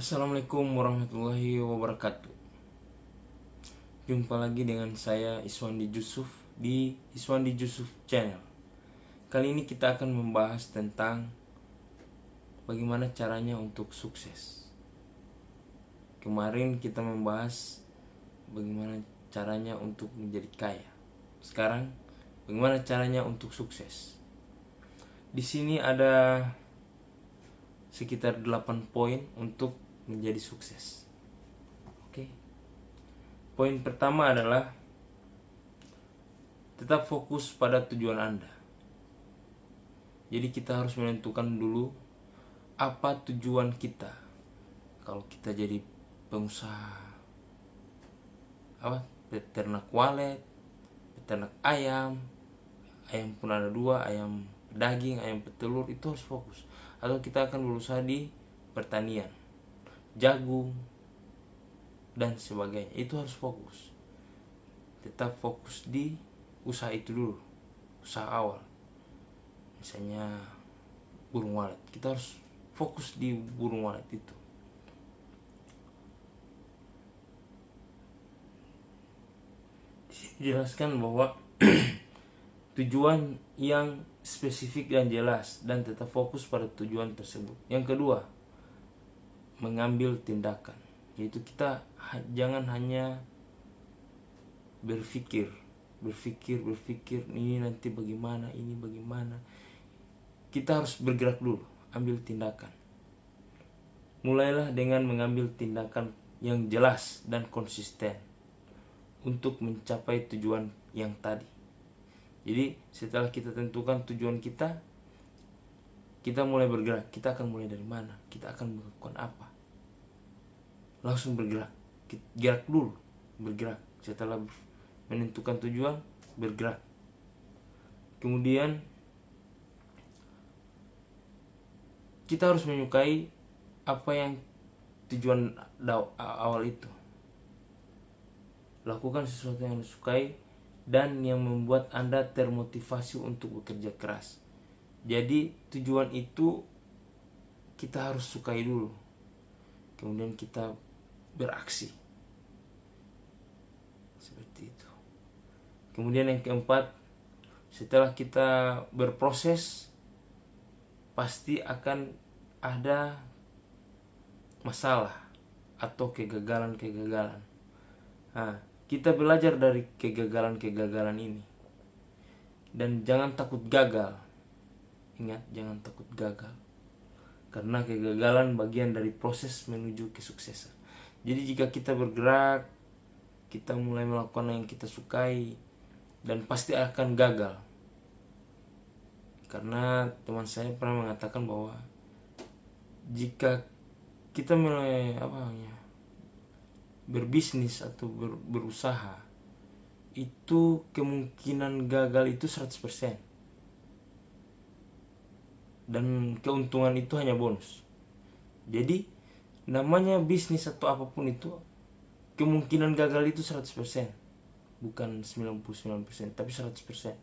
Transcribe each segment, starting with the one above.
Assalamualaikum warahmatullahi wabarakatuh. Jumpa lagi dengan saya Iswandi Jusuf di Iswandi Jusuf Channel. Kali ini kita akan membahas tentang bagaimana caranya untuk sukses. Kemarin kita membahas bagaimana caranya untuk menjadi kaya. Sekarang bagaimana caranya untuk sukses. Di sini ada sekitar 8 poin untuk menjadi sukses. Oke. Poin pertama adalah tetap fokus pada tujuan Anda. Jadi kita harus menentukan dulu apa tujuan kita. Kalau kita jadi pengusaha peternak walet, peternak ayam pun ada 2, ayam daging, ayam petelur, itu harus fokus. Atau kita akan berusaha di pertanian, jagung dan sebagainya, itu harus fokus. Tetap fokus di usaha itu dulu, usaha awal. Misalnya burung walet, kita harus fokus di burung walet itu. Dijelaskan bahwa tujuan yang spesifik dan jelas dan tetap fokus pada tujuan tersebut. Yang kedua, mengambil tindakan, yaitu kita jangan hanya berpikir ini nanti bagaimana, ini bagaimana. Kita harus bergerak dulu, ambil tindakan. Mulailah dengan mengambil tindakan yang jelas dan konsisten untuk mencapai tujuan yang tadi. Jadi setelah kita tentukan tujuan kita mulai bergerak. Kita akan mulai dari mana? Kita akan melakukan apa? Langsung bergerak. Gerak dulu, bergerak. Setelah menentukan tujuan, bergerak. Kemudian kita harus menyukai apa yang tujuan awal itu. Lakukan sesuatu yang disukai dan yang membuat Anda termotivasi untuk bekerja keras. Jadi tujuan itu kita harus sukai dulu, kemudian kita beraksi seperti itu. Kemudian yang keempat, setelah kita berproses, pasti akan ada masalah atau kegagalan. Kita belajar dari kegagalan ini. Dan jangan takut gagal. Ingat, jangan takut gagal. Karena kegagalan bagian dari proses menuju kesuksesan. Jadi jika kita bergerak, kita mulai melakukan yang kita sukai, dan pasti akan gagal. Karena teman saya pernah mengatakan bahwa jika kita mulai berbisnis atau berusaha, itu kemungkinan gagal itu 100%, dan keuntungan itu hanya bonus. Jadi namanya bisnis atau apapun itu, kemungkinan gagal itu 100%, bukan 99%, tapi 100%.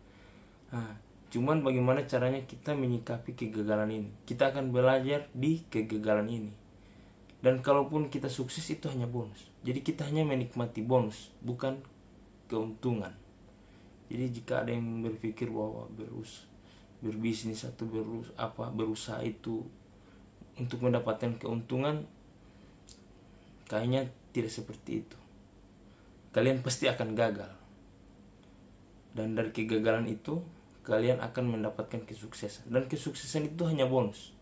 Cuman bagaimana caranya kita menyikapi kegagalan ini. Kita akan belajar di kegagalan ini. Dan kalaupun kita sukses, itu hanya bonus. Jadi kita hanya menikmati bonus, bukan keuntungan. Jadi jika ada yang berpikir bahwa berbisnis atau berusaha itu untuk mendapatkan keuntungan, kayaknya tidak seperti itu. Kalian pasti akan gagal. Dan dari kegagalan itu kalian akan mendapatkan kesuksesan. Dan kesuksesan itu hanya bonus.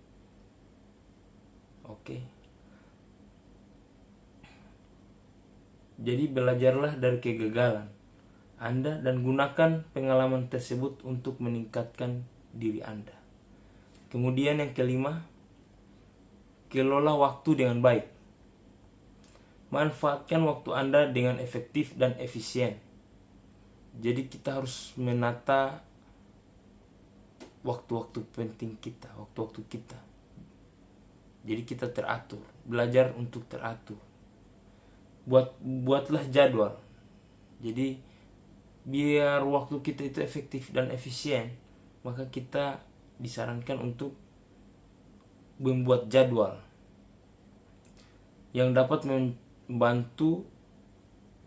Oke. Jadi belajarlah dari kegagalan Anda dan gunakan pengalaman tersebut untuk meningkatkan diri Anda. Kemudian yang kelima, kelola waktu dengan baik. Manfaatkan waktu Anda dengan efektif dan efisien. Jadi kita harus menata waktu-waktu penting kita, waktu-waktu kita. Jadi kita teratur, belajar untuk teratur. Buatlah jadwal. Jadi biar waktu kita itu efektif dan efisien, maka kita disarankan untuk membuat jadwal. yang dapat membantu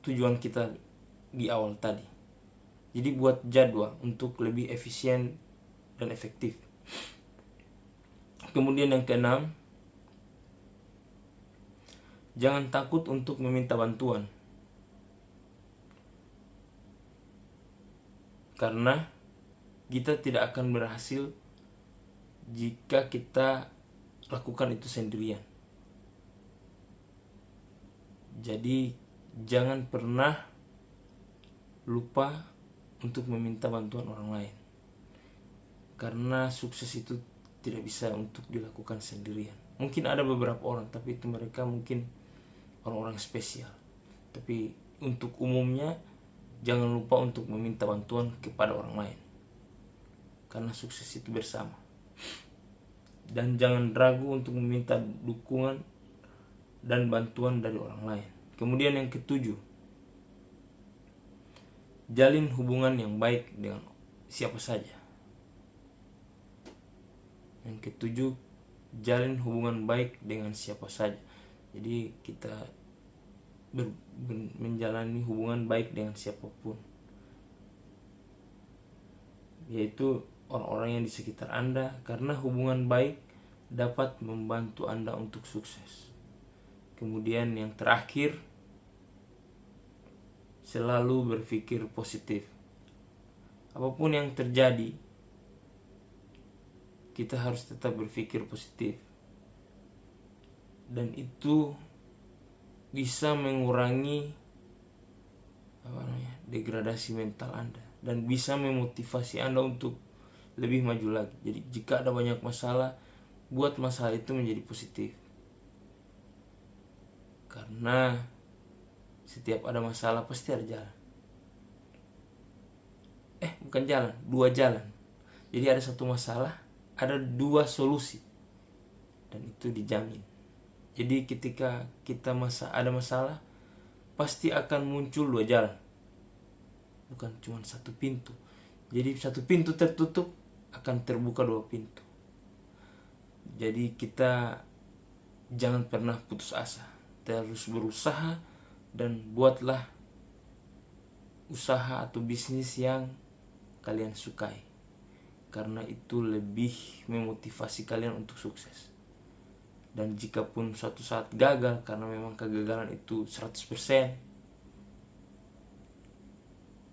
tujuan kita di awal tadi. Jadi buat jadwal untuk lebih efisien dan efektif. Kemudian yang keenam, jangan takut untuk meminta bantuan. Karena kita tidak akan berhasil jika kita lakukan itu sendirian. Jadi jangan pernah lupa untuk meminta bantuan orang lain. Karena sukses itu tidak bisa untuk dilakukan sendirian. Mungkin ada beberapa orang, tapi itu mereka mungkin orang-orang spesial. Tapi untuk umumnya, jangan lupa untuk meminta bantuan kepada orang lain. Karena sukses itu bersama. Dan jangan ragu untuk meminta dukungan dan bantuan dari orang lain. Kemudian yang ketujuh, jalin hubungan yang baik dengan siapa saja. Yang ketujuh, jalin hubungan baik dengan siapa saja. Jadi kita menjalani hubungan baik dengan siapapun, yaitu orang-orang yang di sekitar Anda, karena hubungan baik dapat membantu Anda untuk sukses. Kemudian yang terakhir, selalu berpikir positif. Apapun yang terjadi, kita harus tetap berpikir positif. Dan itu bisa mengurangi degradasi mental Anda dan bisa memotivasi Anda untuk lebih maju lagi. Jadi jika ada banyak masalah, buat masalah itu menjadi positif. Karena setiap ada masalah pasti ada jalan. Bukan jalan, dua jalan. Jadi ada satu masalah, ada dua solusi. Dan itu dijamin. Jadi ketika kita ada masalah, pasti akan muncul dua jalan. Bukan cuma satu pintu. Jadi satu pintu tertutup, akan terbuka dua pintu. Jadi kita jangan pernah putus asa. Terus berusaha dan buatlah usaha atau bisnis yang kalian sukai. Karena itu lebih memotivasi kalian untuk sukses. Dan jika pun suatu saat gagal, karena memang kegagalan itu 100%,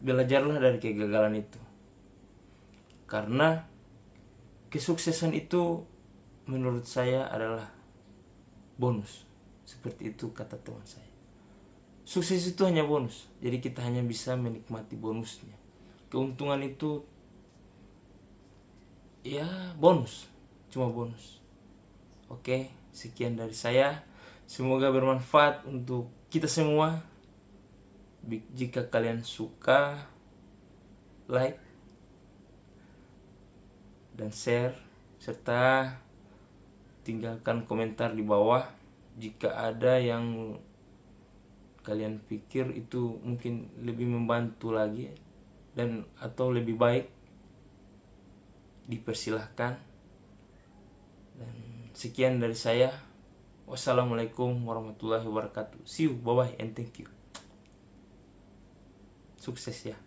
belajarlah dari kegagalan itu. Karena kesuksesan itu menurut saya adalah bonus. Seperti itu kata teman saya. Sukses itu hanya bonus. Jadi kita hanya bisa menikmati bonusnya. Keuntungan itu ya bonus, cuma bonus. Oke, sekian dari saya. Semoga bermanfaat untuk kita semua. Jika kalian suka, like dan share, serta tinggalkan komentar di bawah jika ada yang kalian pikir itu mungkin lebih membantu lagi dan atau lebih baik, dipersilahkan. Dan sekian dari saya. Wassalamualaikum warahmatullahi wabarakatuh. See you, bye bye and thank you. Sukses ya.